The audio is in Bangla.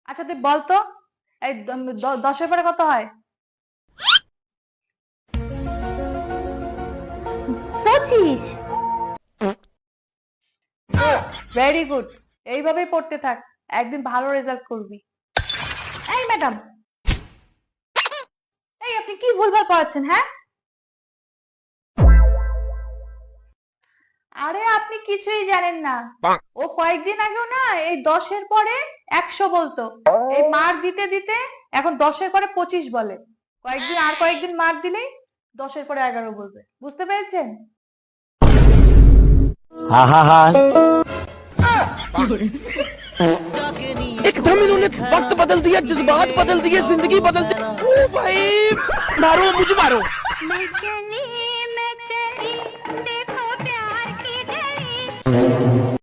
আচ্ছা তুই বলতো, এই 10-এর পরে কত হয়? 25। ভেরি গুড, এইভাবেই পড়তে থাক, একদিন ভালো রেজাল্ট করবি। এই ম্যাডাম, এই আপনি কি ভুলভাল পড়াচ্ছেন? হ্যাঁ, আরে আপনি কিছুই জানেন না। ও কয়েকদিন আগেও না এই 10-এর পরে 100 বলতো, এই মার দিতে দিতে এখন 10-এর পরে 25 বলে। কয়েকদিন মার দিলেই 10-এর পরে 11 বলবে, বুঝতে পেরেছেন? हा हा हा एकदम इन्होंने वक्त बदल दिया, जज्बात बदल दिए, जिंदगी बदल दी। ओ भाई मारो, मुझे मारो। मैं चली, देखो प्यार की गली।